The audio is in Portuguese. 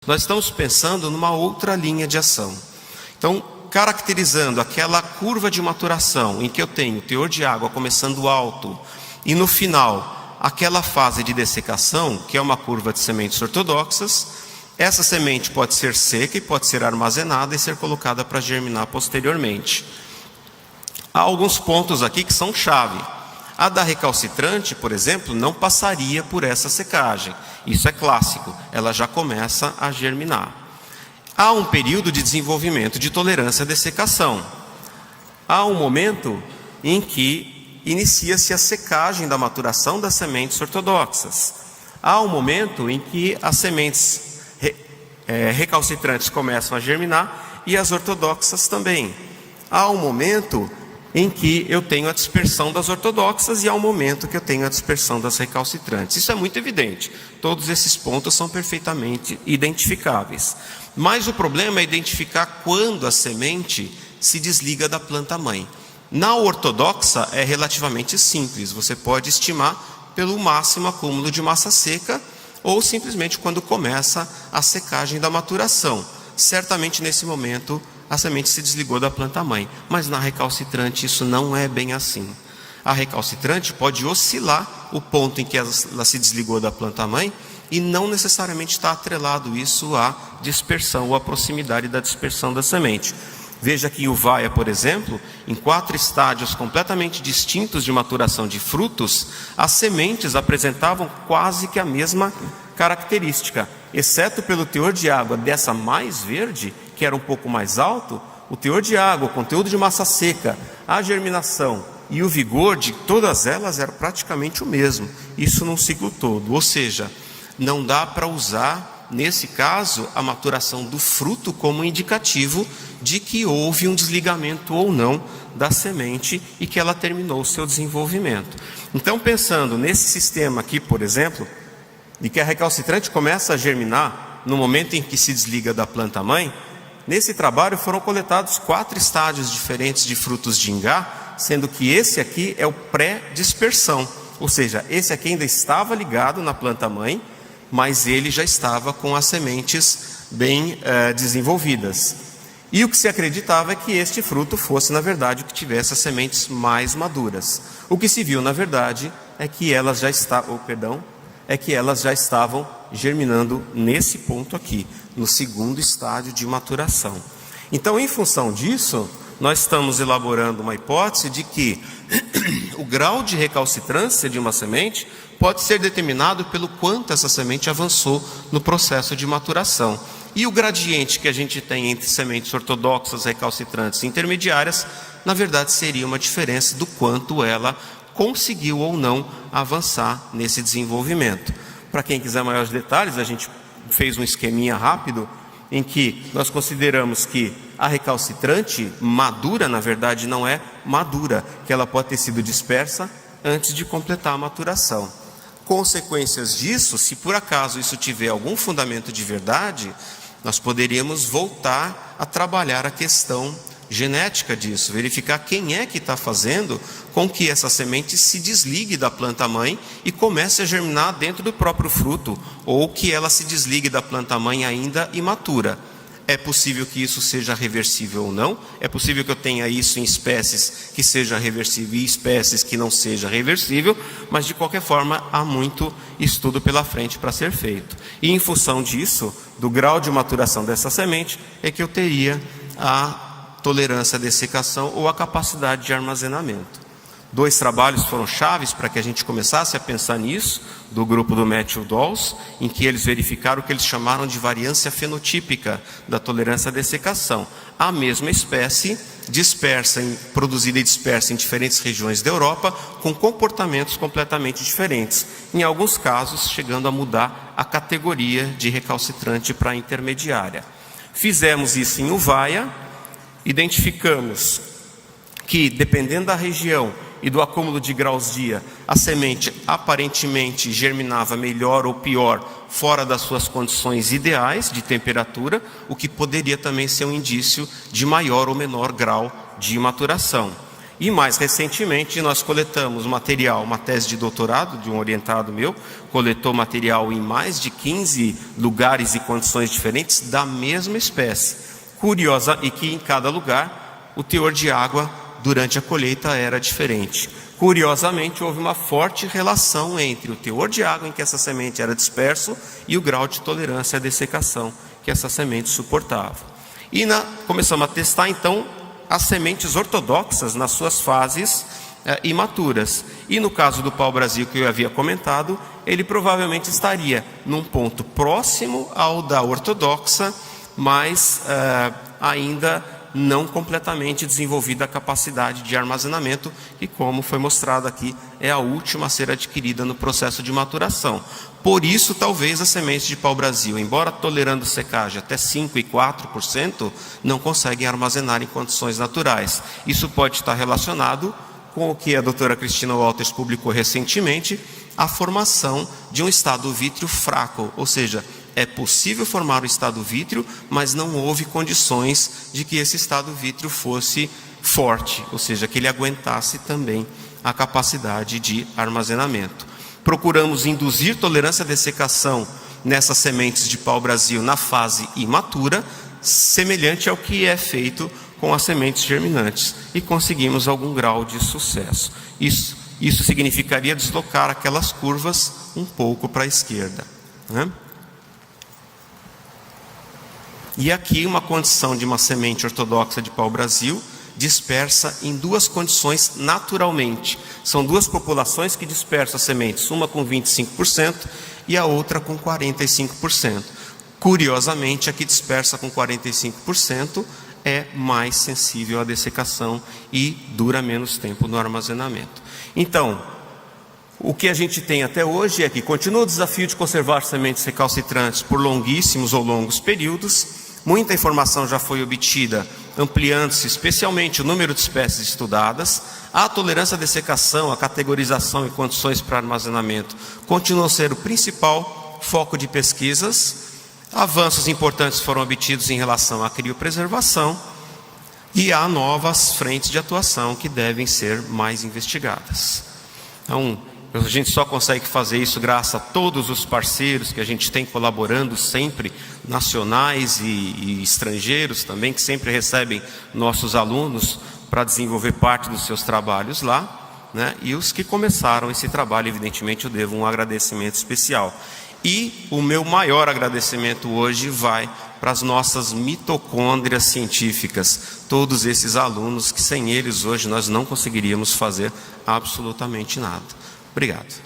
nós estamos pensando numa outra linha de ação. Então, caracterizando aquela curva de maturação em que eu tenho o teor de água começando alto e no final aquela fase de dessecação, que é uma curva de sementes ortodoxas, essa semente pode ser seca e pode ser armazenada e ser colocada para germinar posteriormente. Há alguns pontos aqui que são chave. A da recalcitrante, por exemplo, não passaria por essa secagem. Isso é clássico, ela já começa a germinar. Há um período de desenvolvimento de tolerância à dessecação. Há um momento em que inicia-se a secagem da maturação das sementes ortodoxas. Há um momento em que as sementes recalcitrantes começam a germinar e as ortodoxas também. Há um momento em que eu tenho a dispersão das ortodoxas e há um momento que eu tenho a dispersão das recalcitrantes. Isso é muito evidente. Todos esses pontos são perfeitamente identificáveis. Mas o problema é identificar quando a semente se desliga da planta-mãe. Na ortodoxa é relativamente simples. Você pode estimar pelo máximo acúmulo de massa seca ou simplesmente quando começa a secagem da maturação. Certamente nesse momento a semente se desligou da planta-mãe, mas na recalcitrante isso não é bem assim. A recalcitrante pode oscilar o ponto em que ela se desligou da planta-mãe e não necessariamente está atrelado isso à dispersão ou à proximidade da dispersão da semente. Veja que em uvaia, por exemplo, em 4 estágios completamente distintos de maturação de frutos, as sementes apresentavam quase que a mesma característica, exceto pelo teor de água dessa mais verde, que era um pouco mais alto. O teor de água, o conteúdo de massa seca, a germinação e o vigor de todas elas era praticamente o mesmo, isso num ciclo todo. Ou seja, não dá para usar, nesse caso, a maturação do fruto como indicativo de que houve um desligamento ou não da semente e que ela terminou o seu desenvolvimento. Então, pensando nesse sistema aqui, por exemplo, de que a recalcitrante começa a germinar no momento em que se desliga da planta-mãe, nesse trabalho foram coletados 4 estágios diferentes de frutos de ingá, sendo que esse aqui é o pré-dispersão, ou seja, esse aqui ainda estava ligado na planta-mãe, mas ele já estava com as sementes bem desenvolvidas. E o que se acreditava é que este fruto fosse, na verdade, o que tivesse as sementes mais maduras. O que se viu, na verdade, é que elas já estavam germinando nesse ponto aqui, no segundo estágio de maturação. Então, em função disso, nós estamos elaborando uma hipótese de que o grau de recalcitrância de uma semente pode ser determinado pelo quanto essa semente avançou no processo de maturação. E o gradiente que a gente tem entre sementes ortodoxas, recalcitrantes e intermediárias, na verdade seria uma diferença do quanto ela conseguiu ou não avançar nesse desenvolvimento. Para quem quiser maiores detalhes, a gente fez um esqueminha rápido em que nós consideramos que a recalcitrante madura, na verdade, não é madura, que ela pode ter sido dispersa antes de completar a maturação. Consequências disso, se por acaso isso tiver algum fundamento de verdade, nós poderíamos voltar a trabalhar a questão genética disso, verificar quem é que está fazendo com que essa semente se desligue da planta-mãe e comece a germinar dentro do próprio fruto, ou que ela se desligue da planta-mãe ainda imatura. É possível que isso seja reversível ou não, é possível que eu tenha isso em espécies que seja reversível e espécies que não seja reversível, mas de qualquer forma há muito estudo pela frente para ser feito. E em função disso, do grau de maturação dessa semente, é que eu teria a tolerância à dessecação ou a capacidade de armazenamento. 2 trabalhos foram chaves para que a gente começasse a pensar nisso, do grupo do Matthew Dawes, em que eles verificaram o que eles chamaram de variância fenotípica da tolerância à dessecação. A mesma espécie produzida e dispersa em diferentes regiões da Europa, com comportamentos completamente diferentes, em alguns casos chegando a mudar a categoria de recalcitrante para intermediária. Fizemos isso em uvaia, identificamos que, dependendo da região e do acúmulo de graus-dia, a semente aparentemente germinava melhor ou pior fora das suas condições ideais de temperatura, o que poderia também ser um indício de maior ou menor grau de maturação. E mais recentemente nós coletamos material, uma tese de doutorado de um orientado meu, coletou material em mais de 15 lugares e condições diferentes da mesma espécie. Curiosa, e que em cada lugar o teor de água durante a colheita era diferente. Curiosamente, houve uma forte relação entre o teor de água em que essa semente era disperso e o grau de tolerância à dessecação que essa semente suportava. E começamos a testar então as sementes ortodoxas nas suas fases imaturas. E no caso do pau-brasil que eu havia comentado, ele provavelmente estaria num ponto próximo ao da ortodoxa, mas ainda não completamente desenvolvida a capacidade de armazenamento, que, como foi mostrado aqui, é a última a ser adquirida no processo de maturação. Por isso, talvez as sementes de pau-brasil, embora tolerando secagem até 5% e 4%, não conseguem armazenar em condições naturais. Isso pode estar relacionado com o que a doutora Cristina Walters publicou recentemente, a formação de um estado vítreo fraco, ou seja, é possível formar o estado vítreo, mas não houve condições de que esse estado vítreo fosse forte, ou seja, que ele aguentasse também a capacidade de armazenamento. Procuramos induzir tolerância à dessecação nessas sementes de pau-brasil na fase imatura, semelhante ao que é feito com as sementes germinantes, e conseguimos algum grau de sucesso. Isso significaria deslocar aquelas curvas um pouco para a esquerda, né? E aqui uma condição de uma semente ortodoxa de pau-brasil dispersa em duas condições naturalmente. São duas populações que dispersam as sementes, uma com 25% e a outra com 45%. Curiosamente, a que dispersa com 45% é mais sensível à dessecação e dura menos tempo no armazenamento. Então, o que a gente tem até hoje é que continua o desafio de conservar sementes recalcitrantes por longuíssimos ou longos períodos. Muita informação já foi obtida, ampliando-se especialmente o número de espécies estudadas. A tolerância à dessecação, a categorização e condições para armazenamento continuam a ser o principal foco de pesquisas. Avanços importantes foram obtidos em relação à criopreservação e há novas frentes de atuação que devem ser mais investigadas. Então, a gente só consegue fazer isso graças a todos os parceiros que a gente tem colaborando sempre, nacionais e estrangeiros também, que sempre recebem nossos alunos para desenvolver parte dos seus trabalhos lá, né? E os que começaram esse trabalho, evidentemente, eu devo um agradecimento especial. E o meu maior agradecimento hoje vai para as nossas mitocôndrias científicas, todos esses alunos que sem eles hoje nós não conseguiríamos fazer absolutamente nada. Obrigado.